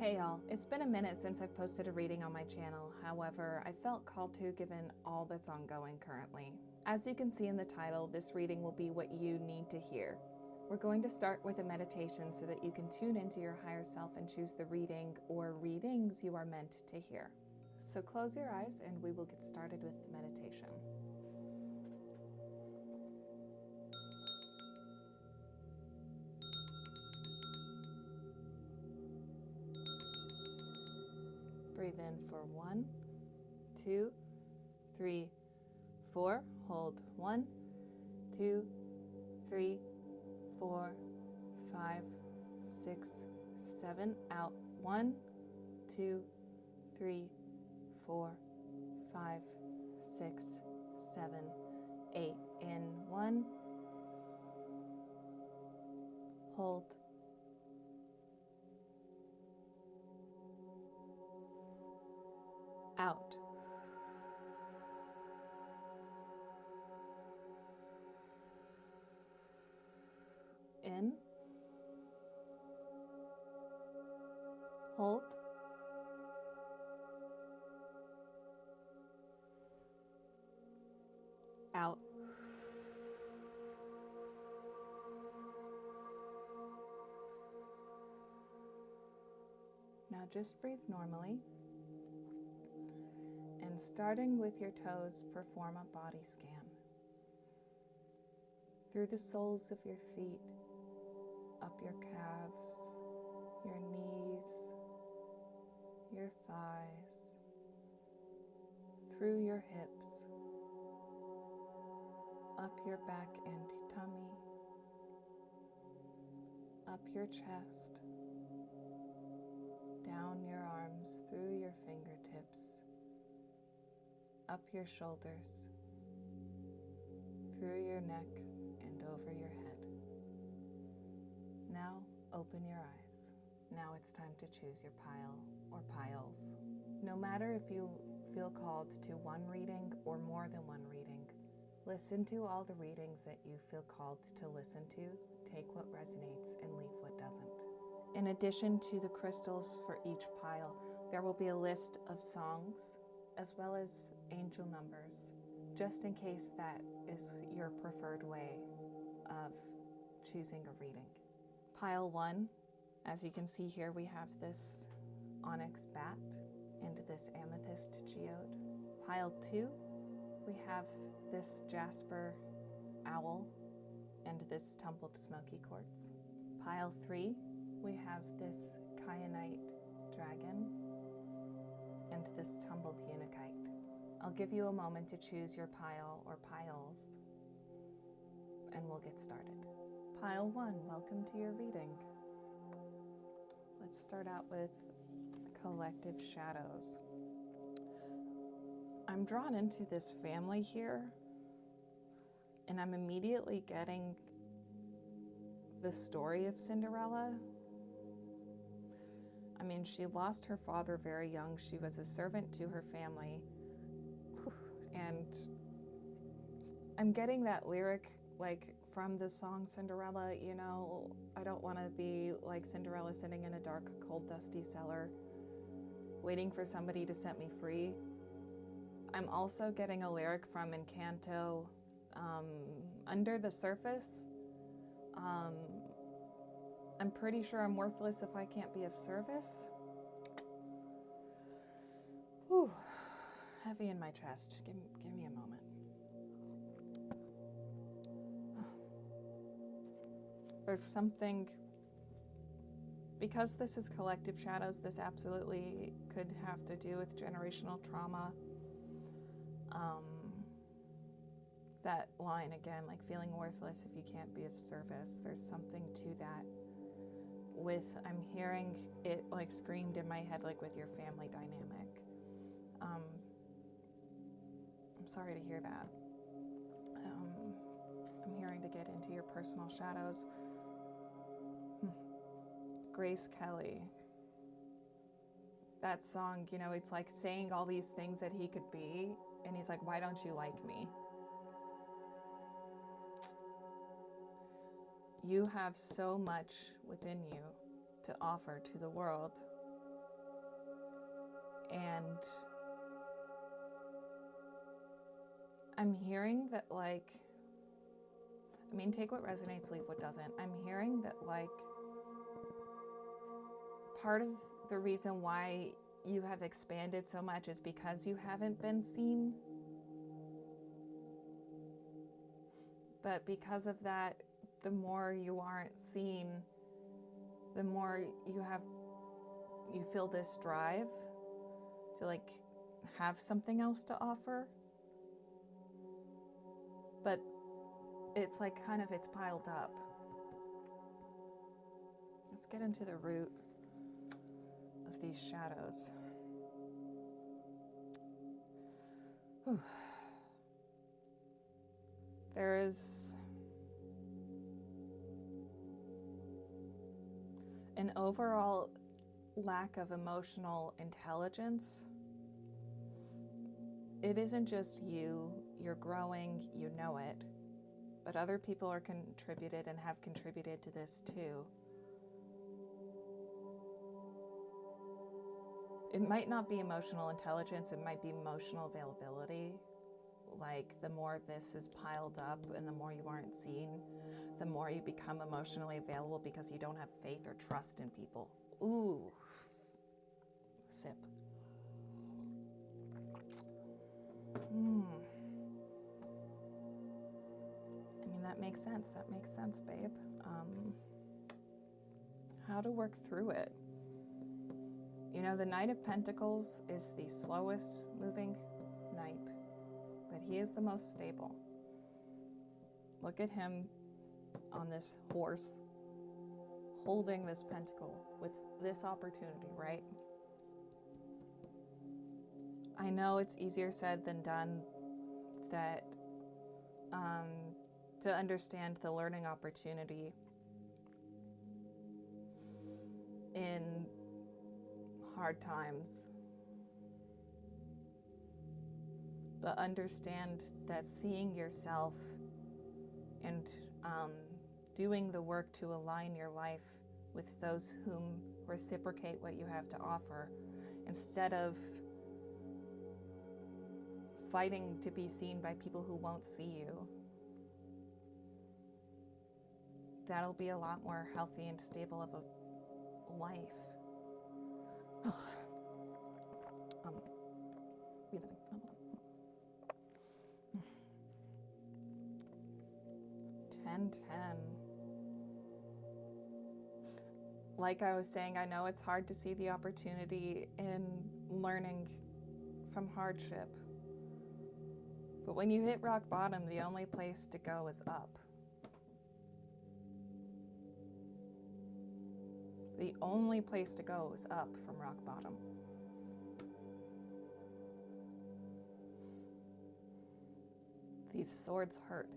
Hey y'all, it's been a minute since I've posted a reading on my channel. However, I felt called to given all that's ongoing currently. As you can see in the title, this reading will be what you need to hear. We're going to start with a meditation so that you can tune into your higher self and choose the reading or readings you are meant to hear. So close your eyes and we will get started with the meditation. Breathe in for 1, 2, 3, 4. Hold 1, 2, 3, 4, 5, 6, 7. Out 1, 2, 3, 4, 5, 6, 7, 8. In 1. Hold. Out. In. Hold. Out. Now just breathe normally. And starting with your toes, perform a body scan. Through the soles of your feet, up your calves, your knees, your thighs, through your hips, up your back and tummy, up your chest, down your arms, through your fingertips, up your shoulders, through your neck and over your head. Now open your eyes. Now it's time to choose your pile or piles. No matter if you feel called to one reading or more than one reading, listen to all the readings that you feel called to listen to, take what resonates and leave what doesn't. In addition to the crystals for each pile, there will be a list of songs as well as angel numbers, just in case that is your preferred way of choosing a reading. Pile 1, as you can see here, we have this onyx bat and this amethyst geode. Pile 2, we have this jasper owl and this tumbled smoky quartz. Pile 3, we have this kyanite dragon and this tumbled unakite. I'll give you a moment to choose your pile or piles, and we'll get started. Pile 1, welcome to your reading. Let's start out with collective shadows. I'm drawn into this family here, and I'm immediately getting the story of Cinderella. I mean, she lost her father very young. She was a servant to her family. And I'm getting that lyric like from the song Cinderella, you know, I don't want to be like Cinderella sitting in a dark, cold, dusty cellar waiting for somebody to set me free. I'm also getting a lyric from Encanto, Under the Surface. I'm pretty sure I'm worthless if I can't be of service. Whew, heavy in my chest. Give me a moment. There's something, because this is collective shadows, this absolutely could have to do with generational trauma. That line again, like feeling worthless if you can't be of service. There's something to that. I'm hearing it like screamed in my head, like with your family dynamic. I'm sorry to hear that. I'm hearing to get into your personal shadows. Grace Kelly. That song, you know, it's like saying all these things that he could be, and he's like, why don't you like me? You have so much within you to offer to the world. And I'm hearing that, like, I mean, take what resonates, leave what doesn't. I'm hearing that, like, part of the reason why you have expanded so much is because you haven't been seen. But because of that, the more you aren't seen, the more you feel this drive to, like, have something else to offer. But it's like kind of, it's piled up. Let's get into the root of these shadows. Whew. There is an overall lack of emotional intelligence. It isn't just you, you're growing, you know it, but other people are contributed and have contributed to this too. It might not be emotional intelligence, it might be emotional availability. Like, the more this is piled up and the more you aren't seen, the more you become emotionally available because you don't have faith or trust in people. Ooh. Sip. I mean, that makes sense. That makes sense, babe. How to work through it. You know, the Knight of Pentacles is the slowest moving knight, but he is the most stable. Look at him on this horse, holding this pentacle with this opportunity, right? I know it's easier said than done that to understand the learning opportunity in hard times. But understand that seeing yourself and doing the work to align your life with those whom reciprocate what you have to offer, instead of fighting to be seen by people who won't see you, that'll be a lot more healthy and stable of a life. Ten. Like I was saying, I know it's hard to see the opportunity in learning from hardship. But when you hit rock bottom, the only place to go is up. The only place to go is up from rock bottom. These swords hurt.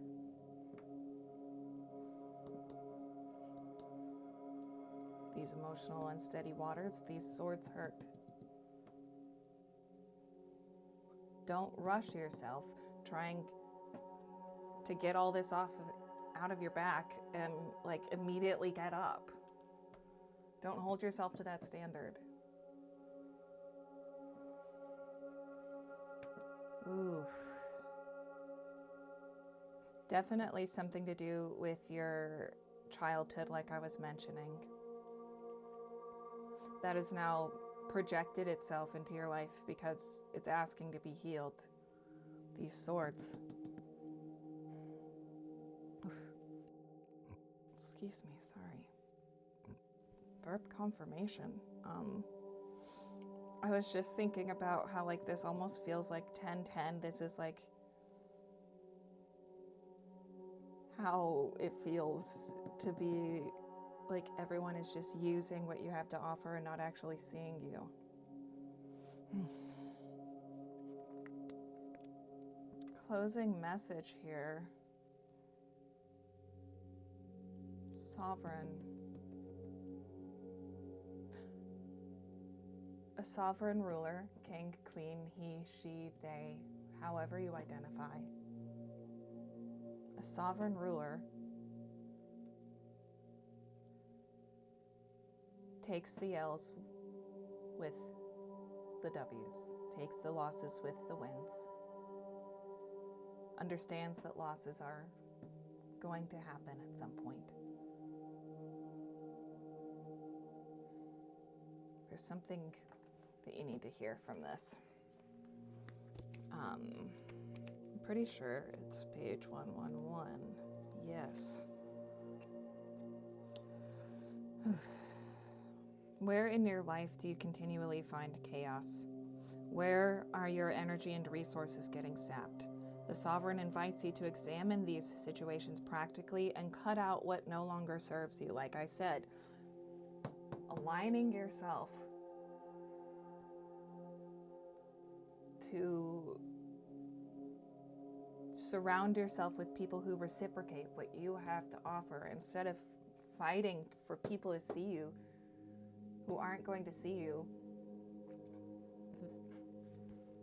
These emotional unsteady waters, these swords hurt. Don't rush yourself trying to get all this out of your back and, like, immediately get up. Don't hold yourself to that standard. Ooh. Definitely something to do with your childhood, like I was mentioning, that has now projected itself into your life because it's asking to be healed. These swords. Excuse me, sorry. Burp confirmation. I was just thinking about how, like, this almost feels like 10-10. This is like how it feels to be like everyone is just using what you have to offer and not actually seeing you. Closing message here. Sovereign. A sovereign ruler, king, queen, he, she, they, however you identify. A sovereign ruler takes the L's with the W's, takes the losses with the wins, understands that losses are going to happen at some point. There's something that you need to hear from this. I'm pretty sure it's page 111. Yes. Where in your life do you continually find chaos? Where are your energy and resources getting sapped? The Sovereign invites you to examine these situations practically and cut out what no longer serves you. Like I said, aligning yourself to surround yourself with people who reciprocate what you have to offer instead of fighting for people to see you who aren't going to see you.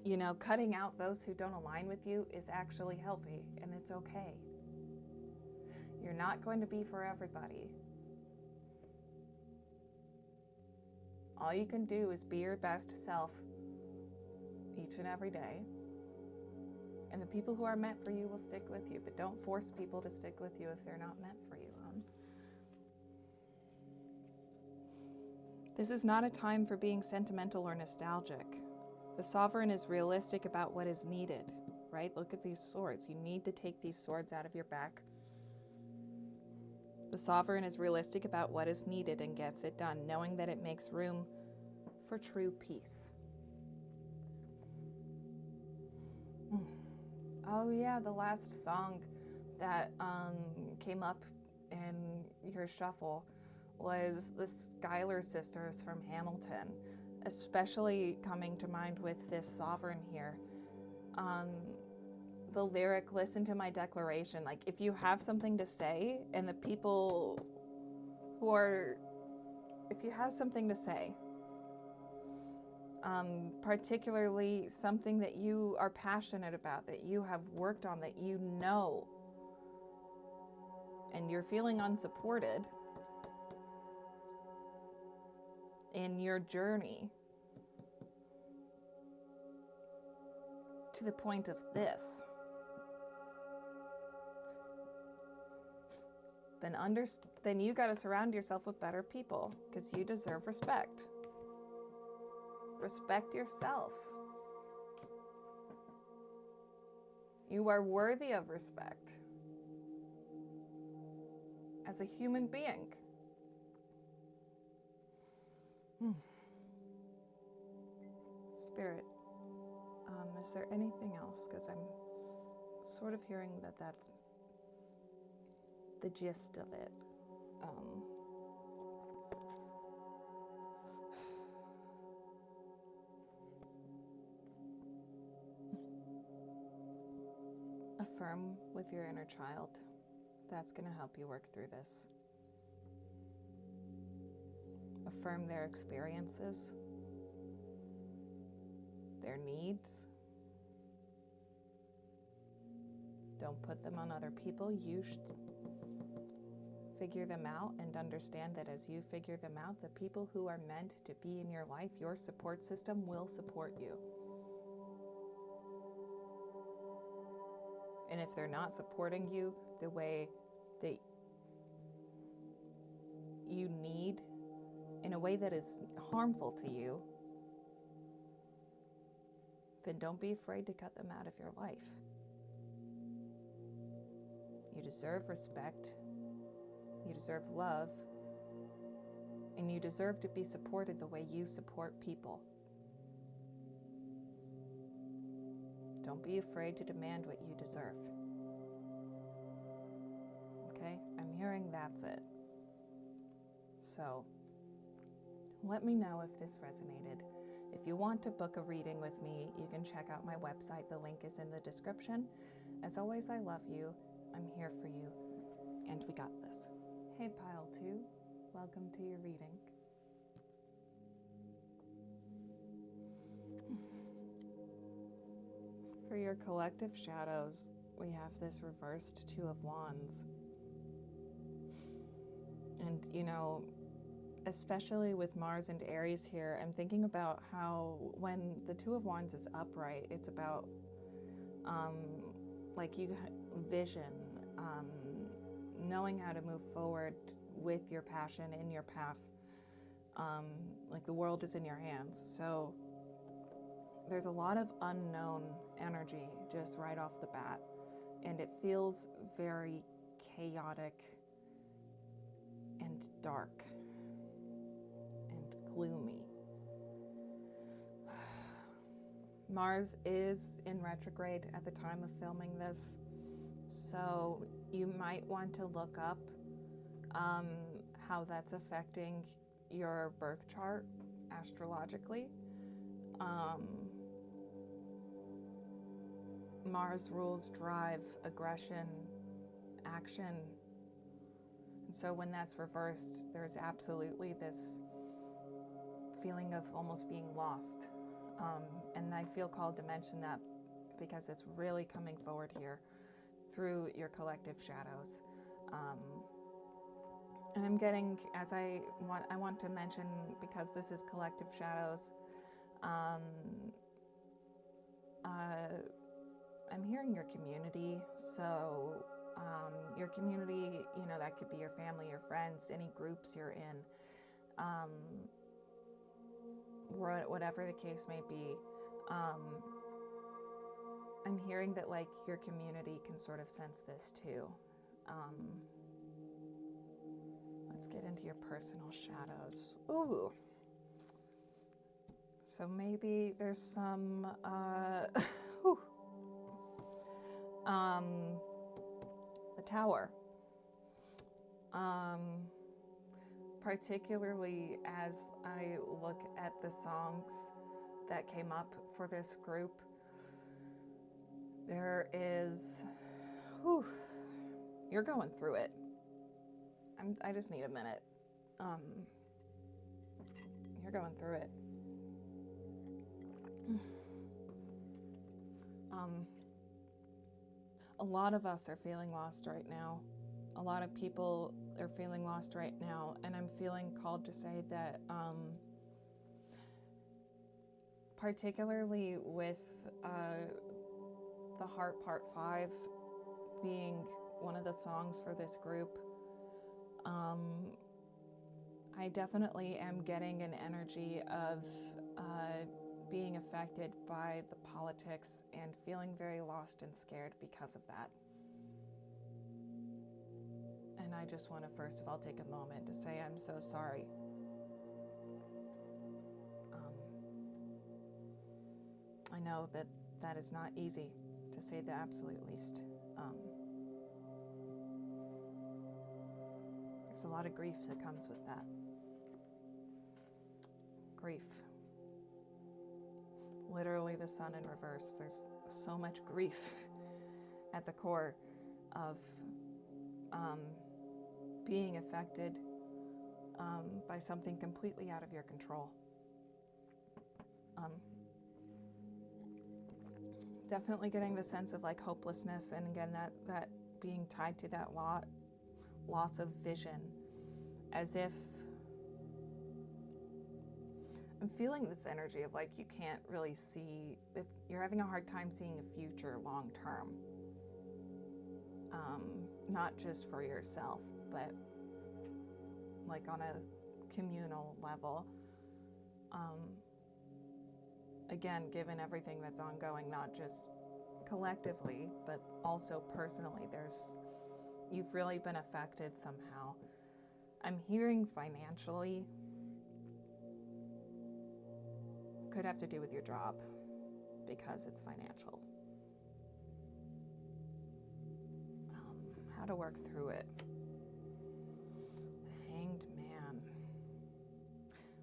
You know, cutting out those who don't align with you is actually healthy, and it's okay. You're not going to be for everybody. All you can do is be your best self each and every day. And the people who are meant for you will stick with you, but don't force people to stick with you if they're not meant for you. This is not a time for being sentimental or nostalgic. The Sovereign is realistic about what is needed, right? Look at these swords. You need to take these swords out of your back. The Sovereign is realistic about what is needed and gets it done, knowing that it makes room for true peace. Oh yeah, the last song that came up in your shuffle was the Schuyler Sisters from Hamilton, especially coming to mind with this Sovereign here. The lyric, listen to my declaration. Like, if you have something to say, and the people who are, if you have something to say, particularly something that you are passionate about, that you have worked on, that you know, and you're feeling unsupported in your journey to the point of this, then you got to surround yourself with better people, because you deserve respect. Respect yourself. You are worthy of respect as a human being. Spirit, is there anything else? Because I'm sort of hearing that that's the gist of it. Affirm with your inner child. That's going to help you work through this. Affirm their experiences, their needs. Don't put them on other people. You should figure them out and understand that as you figure them out, the people who are meant to be in your life, your support system, will support you. And if they're not supporting you the way that you need, in a way that is harmful to you, then don't be afraid to cut them out of your life. You deserve respect, you deserve love, and you deserve to be supported the way you support people. Don't be afraid to demand what you deserve. Okay? I'm hearing that's it. So, let me know if this resonated. If you want to book a reading with me, you can check out my website. The link is in the description. As always, I love you. I'm here for you. And we got this. Hey, Pile 2. Welcome to your reading. For your collective shadows, we have this reversed Two of Wands. And, you know, especially with Mars and Aries here, I'm thinking about how when the Two of Wands is upright, it's about like vision, knowing how to move forward with your passion in your path. Like the world is in your hands. So there's a lot of unknown energy just right off the bat. And it feels very chaotic and dark and gloomy. Mars is in retrograde at the time of filming this, so you might want to look up how that's affecting your birth chart astrologically. Mars rules drive, aggression, action. And so when that's reversed, there's absolutely this feeling of almost being lost. And I feel called to mention that because it's really coming forward here through your collective shadows. And I'm getting, I want to mention, because this is collective shadows, I'm hearing your community. So your community, that could be your family, your friends, any groups you're in, whatever the case may be. I'm hearing that like your community can sort of sense this too. Let's get into your personal shadows. Ooh. So maybe there's some, the Tower. Particularly as I look at the songs that came up for this group, there is, you're going through it. I just need a minute. You're going through it. A lot of us are feeling lost right now. A lot of people are feeling lost right now, and I'm feeling called to say that, particularly with the Heart Part 5 being one of the songs for this group, I definitely am getting an energy of being affected by the politics and feeling very lost and scared because of that. And I just want to first of all take a moment to say I'm so sorry. I know that that is not easy, to say the absolute least. There's a lot of grief that comes with that. Grief. Literally the sun in reverse. There's so much grief at the core of being affected by something completely out of your control. Definitely getting the sense of like hopelessness, and again that being tied to that loss of vision, as if I'm feeling this energy of like you can't really see, you're having a hard time seeing a future long term. Not just for yourself, but like on a communal level. Again, given everything that's ongoing, not just collectively, but also personally, you've really been affected somehow. I'm hearing financially. Could have to do with your job, because it's financial. How to work through it. The Hanged Man.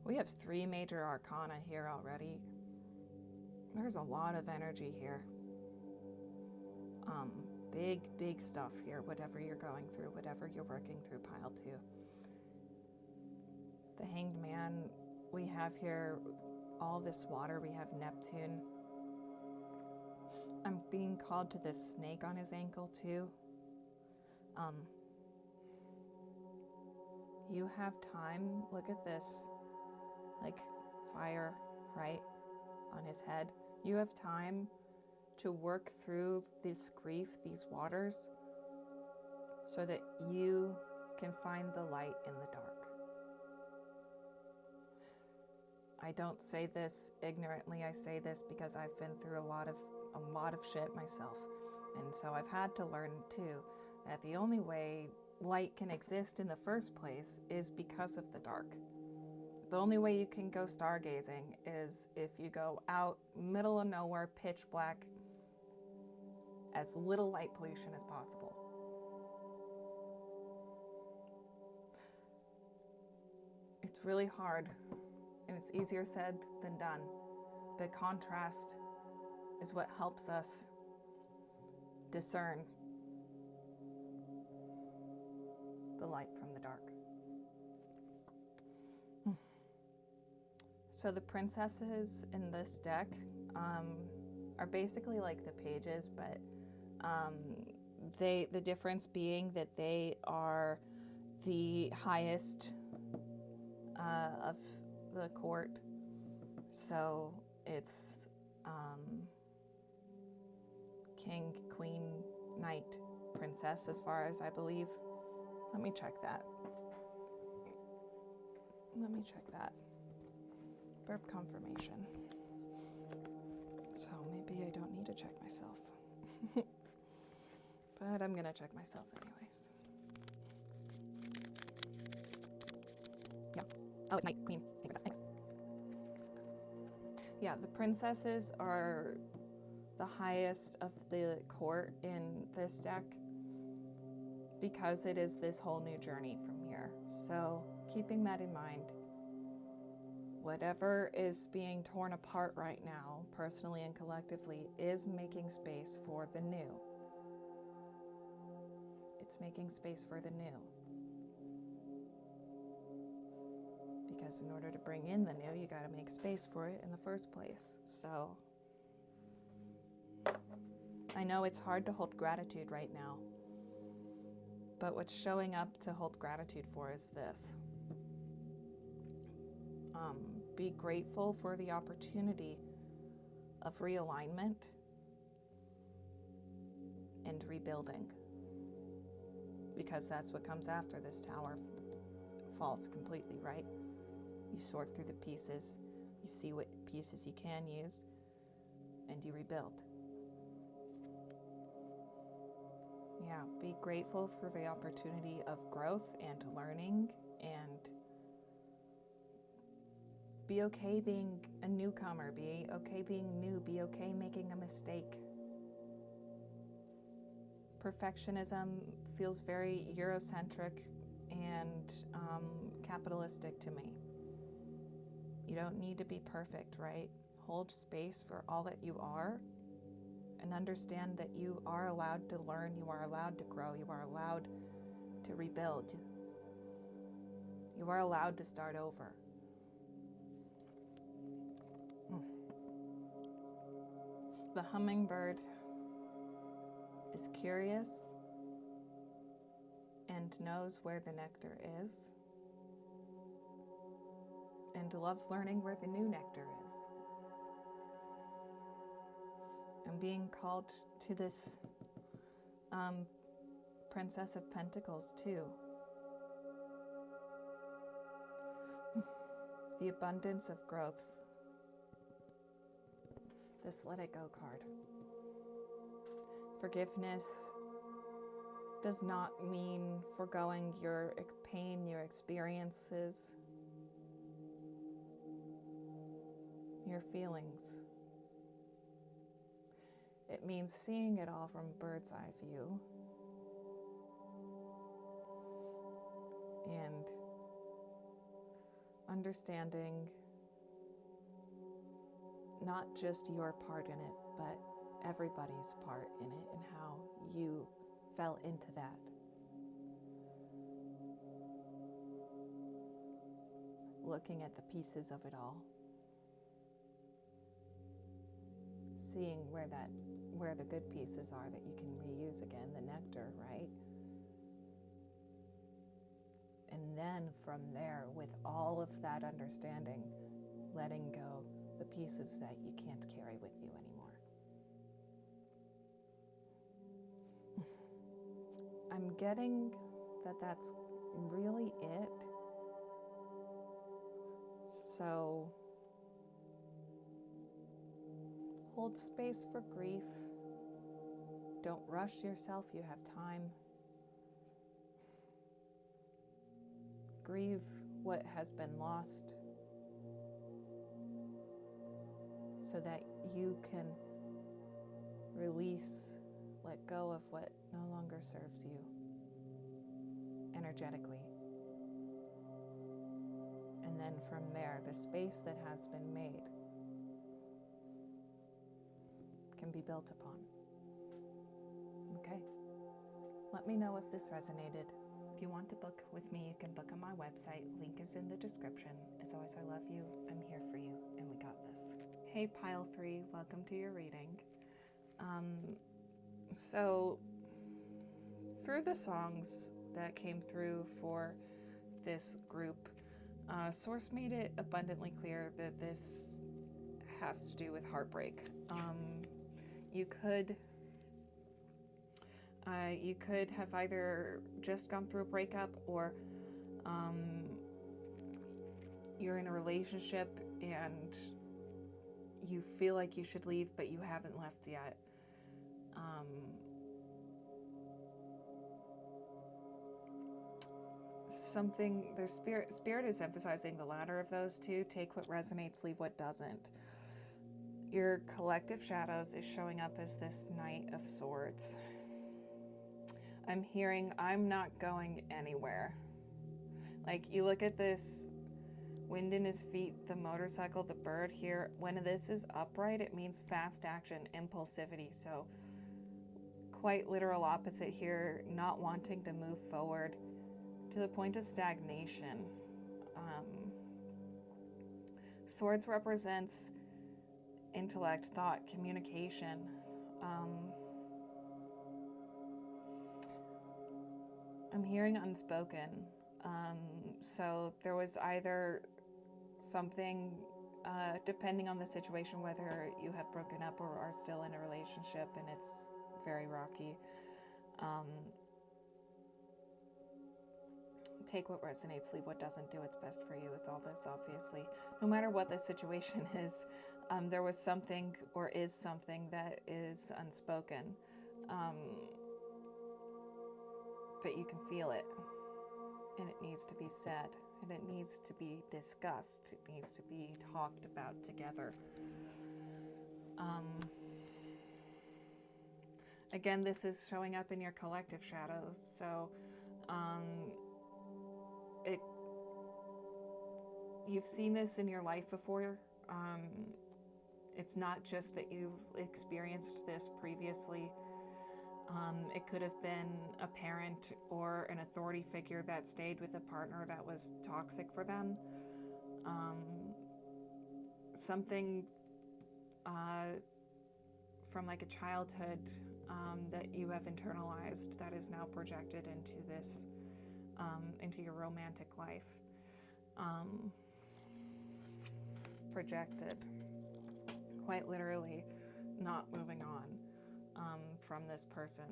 We have 3 major arcana here already. There's a lot of energy here. Big stuff here, whatever you're going through, whatever you're working through, pile 2. The Hanged Man, we have here all this water. We have Neptune. I'm being called to this snake on his ankle too. You have time. Look at this, like fire, right, on his head. You have time to work through this grief, these waters, so that you can find the light in the dark. I don't say this ignorantly. I say this because I've been through a lot of shit myself. And so I've had to learn too that the only way light can exist in the first place is because of the dark. The only way you can go stargazing is if you go out middle of nowhere, pitch black, as little light pollution as possible. It's really hard, and it's easier said than done. But contrast is what helps us discern the light from the dark. So the princesses in this deck are basically like the pages, but the difference being that they are the highest of the court. So it's king, queen, knight, princess, as far as I believe. Let me check that. Verb confirmation. So maybe I don't need to check myself. But I'm gonna check myself anyways. Yeah. Oh, it's knight, queen, princess. Thanks. Yeah, the princesses are the highest of the court in this deck because it is this whole new journey from here. So keeping that in mind, whatever is being torn apart right now, personally and collectively, is making space for the new. It's making space for the new. Because in order to bring in the new, you gotta make space for it in the first place. So I know it's hard to hold gratitude right now, but what's showing up to hold gratitude for is this. Be grateful for the opportunity of realignment and rebuilding, because that's what comes after this tower falls completely, right? You sort through the pieces, you see what pieces you can use, and you rebuild. Yeah, be grateful for the opportunity of growth and learning, and be okay being a newcomer, be okay being new, be okay making a mistake. Perfectionism feels very Eurocentric and capitalistic to me. You don't need to be perfect, right? Hold space for all that you are and understand that you are allowed to learn, you are allowed to grow, you are allowed to rebuild. You are allowed to start over. The hummingbird is curious and knows where the nectar is, and loves learning where the new nectar is. I'm being called to this Princess of Pentacles too. The abundance of growth. This let it go card. Forgiveness does not mean foregoing your pain, your experiences, your feelings. It means seeing it all from a bird's eye view and understanding not just your part in it, but everybody's part in it and how you fell into that. Looking at the pieces of it all. Seeing where the good pieces are that you can reuse again, the nectar, right? And then from there, with all of that understanding, letting go the pieces that you can't carry with you anymore. I'm getting that that's really it. So hold space for grief. Don't rush yourself, you have time. Grieve what has been lost so that you can release, let go of what no longer serves you energetically. And then from there, the space that has been made can be built upon. Okay? Let me know if this resonated. If you want to book with me, you can book on my website. Link is in the description. As always, I love you. I'm here for you, and we got this. Hey, Pile 3, welcome to your reading. So, through the songs that came through for this group, Source made it abundantly clear that this has to do with heartbreak. You could have either just gone through a breakup, or you're in a relationship and you feel like you should leave, but you haven't left yet. The spirit is emphasizing the latter of those two. Take what resonates, leave what doesn't. Your collective shadows is showing up as this Knight of Swords. I'm hearing, I'm not going anywhere. Like, you look at this wind in his feet, the motorcycle, the bird here. When this is upright, it means fast action, impulsivity. So quite literal opposite here, not wanting to move forward to the point of stagnation. Swords represents intellect, thought, communication. I'm hearing unspoken. So there was either something, depending on the situation, whether you have broken up or are still in a relationship and it's very rocky. Take what resonates, leave what doesn't. Do what's best for you with all this, obviously. No matter what the situation is, there was something or is something that is unspoken. But you can feel it. And it needs to be said. And it needs to be discussed. It needs to be talked about together. Again, this is showing up in your collective shadows. So, you've seen this in your life before. It's not just that you've experienced this previously. It could have been a parent or an authority figure that stayed with a partner that was toxic for them. Something from like a childhood that you have internalized that is now projected into this, into your romantic life. Projected, quite literally, not moving on from this person.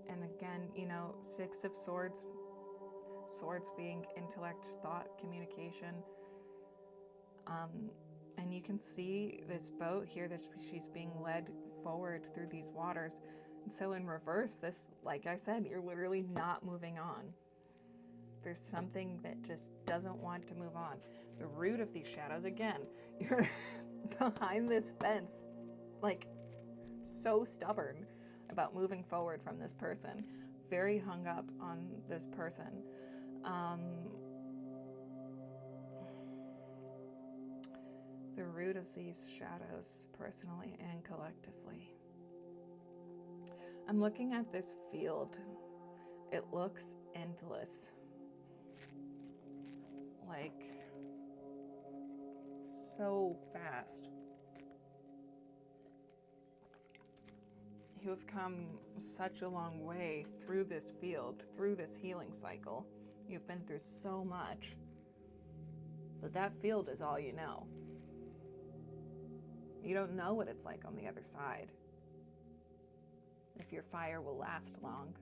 And again, Six of Swords, swords being intellect, thought, communication. And you can see this boat here, she's being led forward through these waters. And so in reverse, this, like I said, you're literally not moving on. There's something that just doesn't want to move on. The root of these shadows, again, you're behind this fence, like so stubborn about moving forward from this person, very hung up on this person. The root of these shadows, personally and collectively. I'm looking at this field. It looks endless. Like, so vast. You have come such a long way through this field, through this healing cycle. You've been through so much, but that field is all you know. You don't know what it's like on the other side. If your fire will last long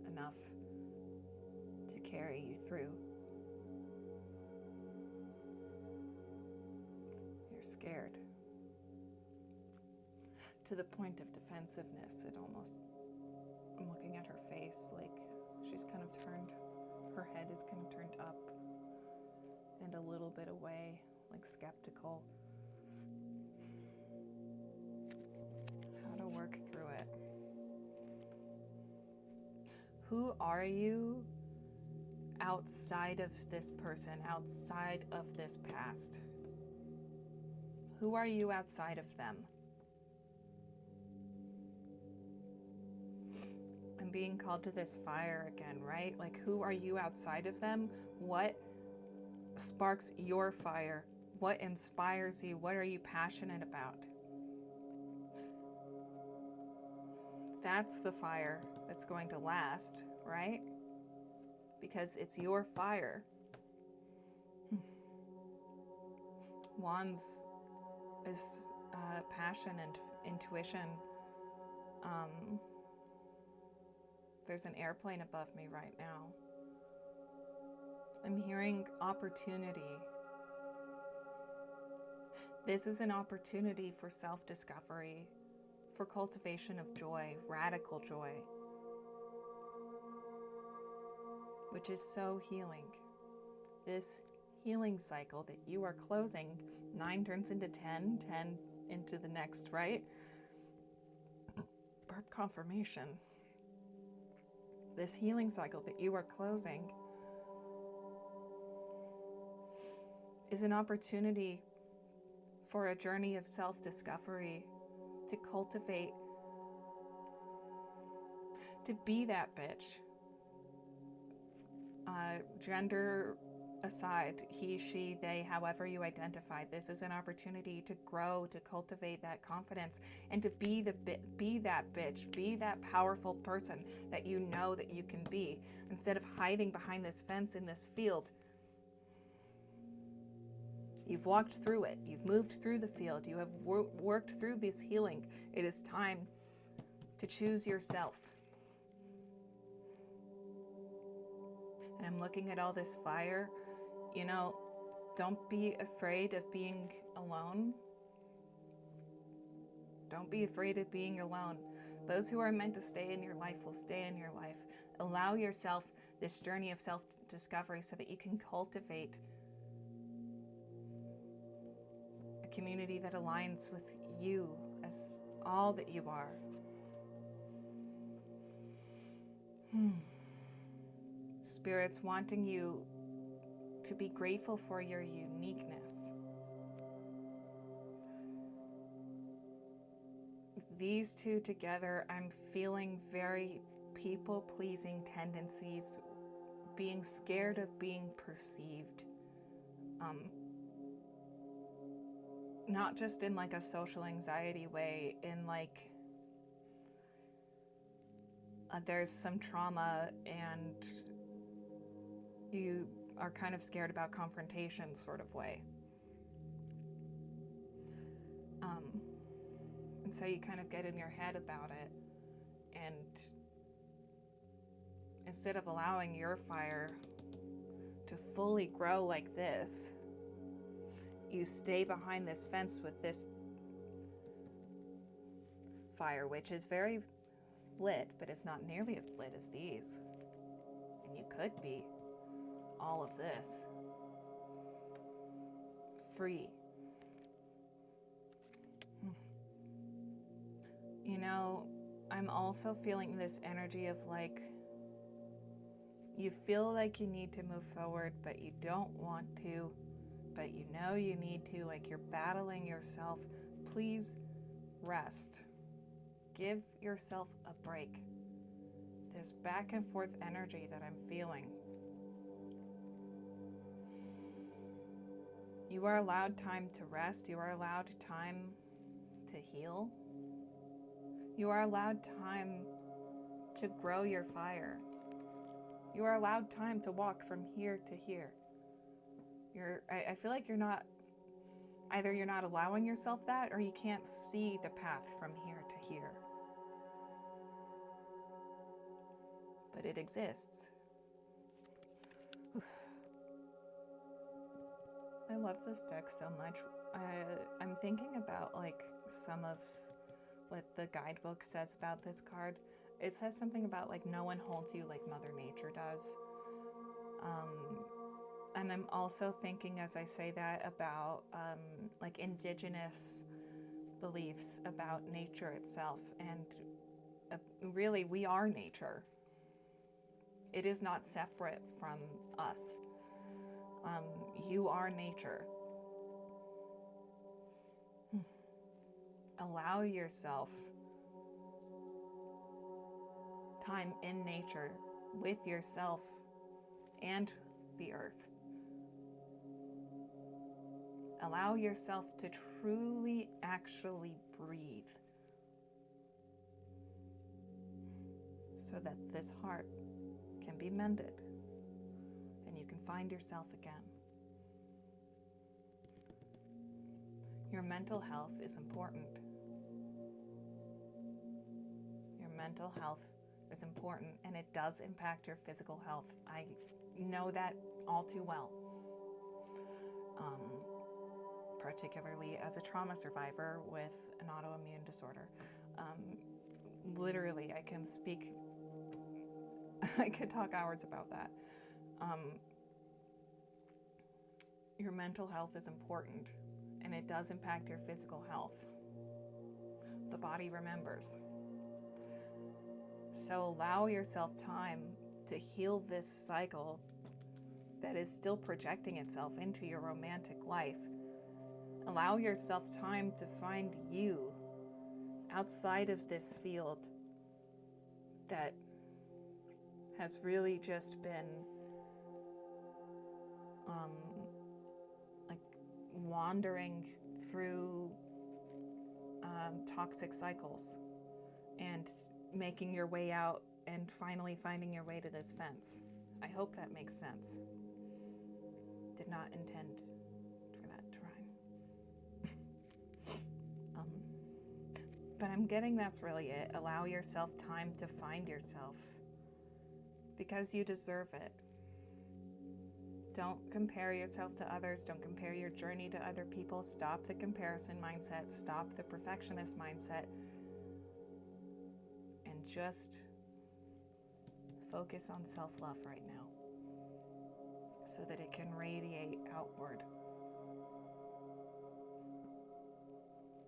enough to carry you through. You're scared. To the point of defensiveness, I'm looking at her face like she's kind of turned, her head is kind of turned up and a little bit away, like skeptical. How to work through it. Who are you outside of this person, outside of this past? Who are you outside of them? I'm being called to this fire again, right? Like, who are you outside of them? What sparks your fire? What inspires you? What are you passionate about? That's the fire that's going to last, right? Because it's your fire. Wands is passion and intuition. There's an airplane above me right now. I'm hearing opportunity. This is an opportunity for self-discovery, for cultivation of joy, radical joy, which is so healing. This healing cycle that you are closing, 9 turns into 10, 10 into the next, right? Burp confirmation. This healing cycle that you are closing is an opportunity for a journey of self-discovery, to cultivate, to be that bitch. Gender aside, he, she, they, however you identify, this is an opportunity to grow, to cultivate that confidence, and to be that bitch, be that powerful person that you know that you can be, instead of hiding behind this fence in this field. You've walked through it. You've moved through the field. You have worked through this healing. It is time to choose yourself. And I'm looking at all this fire. You know, don't be afraid of being alone. Don't be afraid of being alone. Those who are meant to stay in your life will stay in your life. Allow yourself this journey of self-discovery so that you can cultivate a community that aligns with you as all that you are. Spirit's wanting you to be grateful for your uniqueness. These two together, I'm feeling very people-pleasing tendencies, being scared of being perceived. Not just in like a social anxiety way, in like there's some trauma and you are kind of scared about confrontation sort of way. And so you kind of get in your head about it, and instead of allowing your fire to fully grow like this, you stay behind this fence with this fire, which is very lit, but it's not nearly as lit as these. And you could be all of this, free. You know, I'm also feeling this energy of like, you feel like you need to move forward, but you don't want to, but you know you need to, like you're battling yourself. Please rest. Give yourself a break. This back and forth energy that I'm feeling. You are allowed time to rest. You are allowed time to heal. You are allowed time to grow your fire. You are allowed time to walk from here to here. I feel like you're not allowing yourself that, or you can't see the path from here to here. But it exists. I love this deck so much. I'm thinking about like some of what the guidebook says about this card. It says something about like no one holds you like Mother Nature does. And I'm also thinking as I say that about like indigenous beliefs about nature itself. And really, we are nature. It is not separate from us. You are nature. Allow yourself time in nature with yourself and the earth. Allow yourself to truly, actually breathe so that this heart can be mended and you can find yourself again. Your mental health is important. Your mental health is important, and it does impact your physical health. I know that all too well. Particularly as a trauma survivor with an autoimmune disorder. Literally, I can speak, I could talk hours about that. Your mental health is important, and it does impact your physical health. The body remembers. So allow yourself time to heal this cycle that is still projecting itself into your romantic life. Allow yourself time to find you outside of this field that has really just been like wandering through toxic cycles and making your way out and finally finding your way to this fence. I hope that makes sense. Did not intend for that to rhyme. But I'm getting that's really it. Allow yourself time to find yourself because you deserve it. Don't compare yourself to others. Don't compare your journey to other people. Stop the comparison mindset. Stop the perfectionist mindset. And just focus on self-love right now so that it can radiate outward.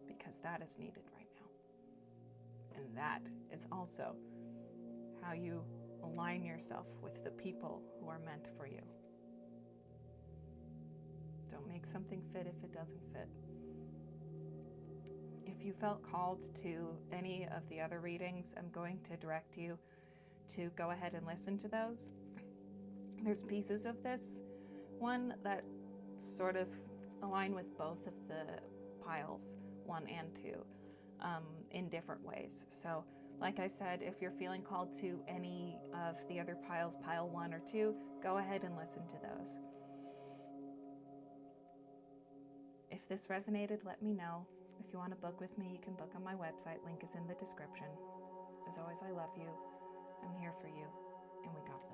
Because that is needed right now. And that is also how you align yourself with the people who are meant for you. Don't make something fit if it doesn't fit. If you felt called to any of the other readings, I'm going to direct you to go ahead and listen to those. There's pieces of this one that sort of align with both of the piles, 1 and 2, in different ways. So like I said, if you're feeling called to any of the other piles, pile 1 or 2, go ahead and listen to those. If this resonated, let me know. If you want to book with me, you can book on my website. Link is in the description. As always, I love you. I'm here for you, and we got this.